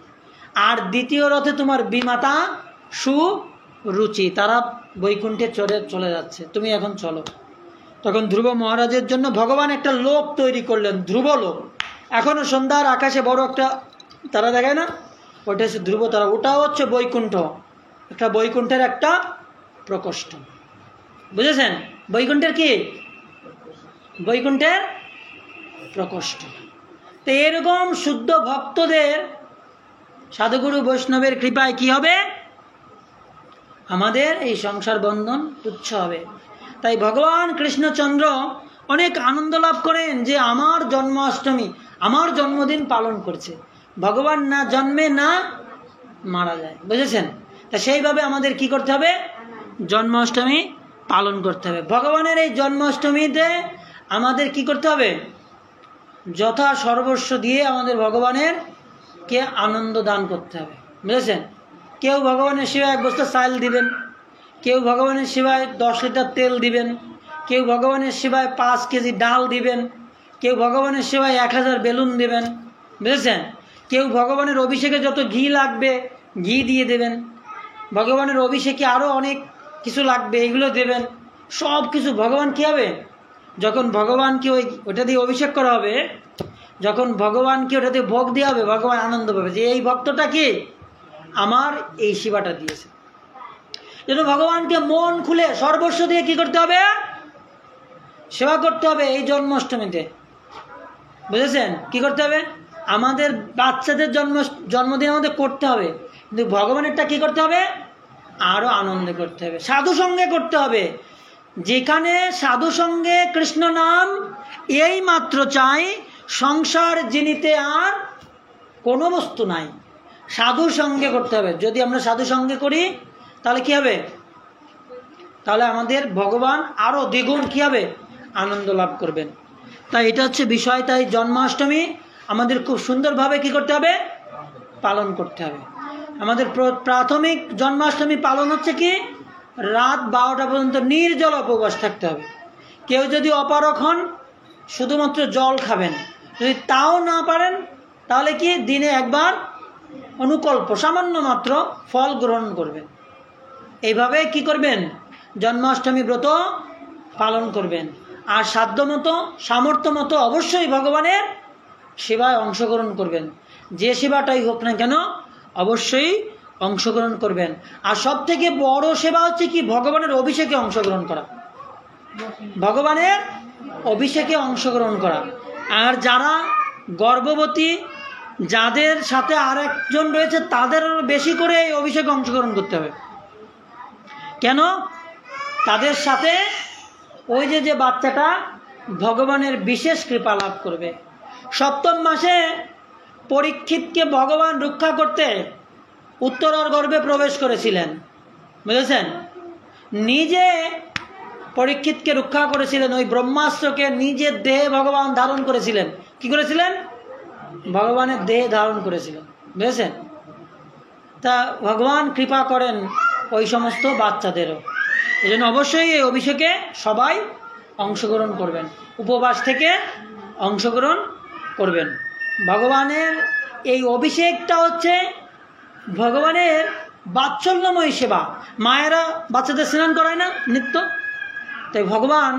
আর দ্বিতীয় রথে তোমার বিমাতা সুরুচি, তারা বৈকুণ্ঠে চলে যাচ্ছে, তুমি এখন চলো। তখন ধ্রুব মহারাজের জন্য ভগবান একটা লোক তৈরি করলেন, ধ্রুব লোক। এখনো সন্ধ্যার আকাশে বড় একটা তারা দেখায় না, ওটা হচ্ছে ধ্রুব তারা, ওটাও হচ্ছে বৈকুণ্ঠ, একটা বৈকুণ্ঠের একটা প্রকোষ্ঠ। বুঝেছেন? বৈকুণ্ঠের কি? বৈকুণ্ঠের প্রকোষ্ঠ। তো এরকম শুদ্ধ ভক্তদের সাধুগুরু বৈষ্ণবের কৃপায় কি হবে? আমাদের এই সংসার বন্ধন তুচ্ছ হবে। তাই ভগবান কৃষ্ণচন্দ্র অনেক আনন্দ লাভ করেন যে আমার জন্মাষ্টমী, আমার জন্মদিন পালন করছে। ভগবান না জন্মে না মারা যায়, বুঝেছেন? তা সেইভাবে আমাদের কি করতে হবে? জন্মাষ্টমী পালন করতে হবে। ভগবানের এই জন্মাষ্টমীতে আমাদের কি করতে হবে? যথা সর্বস্ব দিয়ে আমাদের ভগবানের কে আনন্দ দান করতে হবে, বুঝেছেন? কেউ ভগবানের সেবায় 1 বস্তা চাল দিবেন, কেউ ভগবানের সেবায় 10 লিটার তেল দিবেন, কেউ ভগবানের সেবায় 5 কেজি ডাল দিবেন, কেউ ভগবানের সেবায় 1000 বেলুন দিবেন, বুঝেছেন? কেউ ভগবানের অভিষেকে যত ঘি লাগবে ঘি দিয়ে দেবেন, ভগবানের অভিষেকে আরও অনেক কিছু লাগবে এগুলো দেবেন। সব কিছু ভগবান কী হবে? যখন ভগবানকে ওটা দিয়ে অভিষেক করা হবে, যখন ভগবানকে ওটা দিয়ে ভোগ দেওয়া হবে, ভগবান আনন্দ পাবে যে এই ভক্তটা কি আমার এই সেবাটা দিয়েছে। যেন ভগবানকে মন খুলে সর্বস্ব দিয়ে কি করতে হবে? সেবা করতে হবে এই জন্মাষ্টমীতে, বুঝেছেন? কি করতে হবে? আমাদের বাচ্চাদের জন্মদিন আমাদের করতে হবে, কিন্তু ভগবানেরটা কি করতে হবে? আরও আনন্দ করতে হবে, সাধু সঙ্গে করতে হবে। যেখানে সাধু সঙ্গে কৃষ্ণ নাম এই মাত্র চাই, সংসার জিনিতে আর কোনো বস্তু নাই। সাধু সঙ্গে করতে হবে। যদি আমরা সাধু সঙ্গে করি তাহলে কি হবে? তাহলে আমাদের ভগবান আরও দ্বিগুণ কি হবে? আনন্দ লাভ করবেন। তাই এটা হচ্ছে বিষয়। তাই জন্মাষ্টমী আমাদের খুব সুন্দরভাবে কি করতে হবে? পালন করতে হবে। আমাদের প্রাথমিক জন্মাষ্টমী পালন হচ্ছে কি? রাত 12টা পর্যন্ত নির্জল উপবাস থাকতে হবে। কেউ যদি অপারক হন শুধুমাত্র জল খাবেন, যদি তাও না পারেন তাহলে কি দিনে একবার অনুকল্প সামান্য মাত্র ফল গ্রহণ করবেন। এইভাবে কি করবেন? জন্মাষ্টমী ব্রত পালন করবেন। আর সাধ্যমতো সামর্থ্য মতো অবশ্যই ভগবানের সেবায় অংশগ্রহণ করবেন। যে সেবাটাই হোক না কেন অবশ্যই অংশগ্রহণ করবেন। আর সব থেকে বড় সেবা হচ্ছে কি? ভগবানের অভিষেকে অংশগ্রহণ করা, ভগবানের অভিষেকে অংশগ্রহণ করা। আর যারা গর্ভবতী, যাদের সাথে আর একজন রয়েছে, তাদের বেশি করে এই অভিষেকে অংশগ্রহণ করতে হবে। কেন? তাদের সাথে ওই যে বাচ্চাটা ভগবানের বিশেষ কৃপা লাভ করবে। 7ম মাসে পরীক্ষিতকে ভগবান রক্ষা করতে উত্তরার গর্ভে প্রবেশ করেছিলেন, বুঝেছেন? নিজে পরীক্ষিতকে রক্ষা করেছিলেন। ওই ব্রহ্মাস্ত্রকে নিজের দেহে ভগবান ধারণ করেছিলেন। কি করেছিলেন? ভগবানের দেহে ধারণ করেছিলেন, বুঝেছেন? তা ভগবান কৃপা করেন ওই সমস্ত বাচ্চাদেরও। এই জন্য অবশ্যই এই অভিষেকে সবাই অংশগ্রহণ করবেন, উপবাস থেকে অংশগ্রহণ করবেন। ভগবানের এই অভিষেকটা হচ্ছে ভগবানের বাৎসল্যময় সেবা। মায়েরা বাচ্চাদের স্নান করায় না নিত্য? তাই ভগবান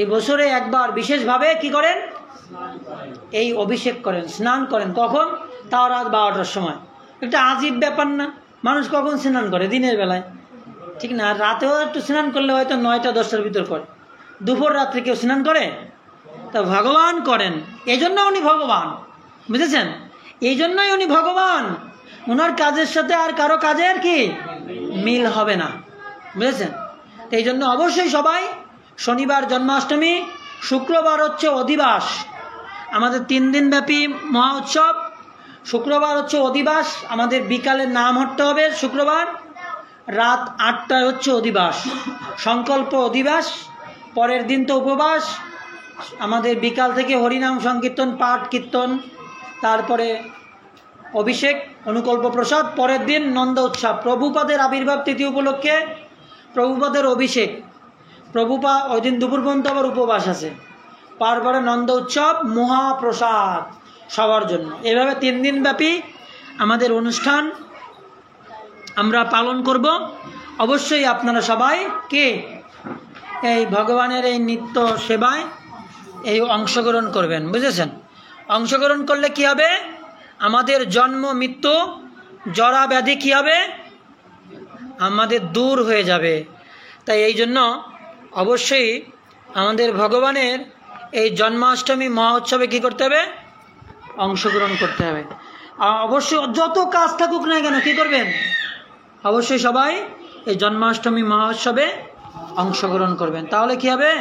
এই বছরে একবার বিশেষভাবে কি করেন? এই অভিষেক করেন, স্নান করেন। কখন? তাও রাত 12টার সময়। একটা আজীব ব্যাপার না? মানুষ কখন স্নান করে? দিনের বেলায়, ঠিক না? রাতেও একটু স্নান করলে হয়তো 9টা 10টার ভিতর করে। দুপুর রাত্রে কেউ স্নান করে? তা ভগবান করেন। এই জন্য উনি ভগবান, বুঝেছেন? এই জন্যই উনি ভগবান। ওনার কাজের সাথে আর কারো কাজের কি মিল হবে না, বুঝেছেন? এই জন্য অবশ্যই সবাই শনিবার জন্মাষ্টমী, শুক্রবার হচ্ছে অধিবাস। আমাদের 3 দিন ব্যাপী মহা উৎসব। শুক্রবার হচ্ছে অধিবাস, আমাদের বিকালে নাম হট্ট হবে। শুক্রবার রাত 8টায় হচ্ছে অধিবাস, সংকল্প অধিবাস। পরের দিন তো উপবাস। আমাদের বিকাল থেকে হরিনাম সংকীর্তন, পাঠ কীর্তন, তারপরে অভিষেক, অনুকল্প প্রসাদ। পরের দিন নন্দ উৎসব, প্রভুপাদের আবির্ভাব তিথি উপলক্ষে প্রভুপাদের অভিষেক। প্রভুপা ওই দিন দুপুর পর্যন্ত আবার উপবাস আছে। তারপরে নন্দ উৎসব, মহাপ্রসাদ। সবার জন্য। এভাবে 3 দিন ব্যাপী আমাদের অনুষ্ঠান আমরা পালন করব। অবশ্যই আপনারা সবাই এই ভগবানের এই নিত্য সেবায় এই অংশগ্রহণ করবেন, বুঝেছেন? অংশগ্রহণ করলে কি হবে? আমাদের জন্ম মৃত্যু জরা ব্যাধি কি হবে? আমাদের দূর হয়ে যাবে। তাই এই জন্য অবশ্যই আমাদের ভগবানের এই জন্মাষ্টমী মহোৎসবে কি করতে হবে? অংশগ্রহণ করতে হবে। অবশ্যই যত কাজ থাকুক না কেন কি করবেন? অবশ্যই সবাই এই জন্মাষ্টমী মহোৎসবে অংশগ্রহণ করবেন। তাহলে কি হবে?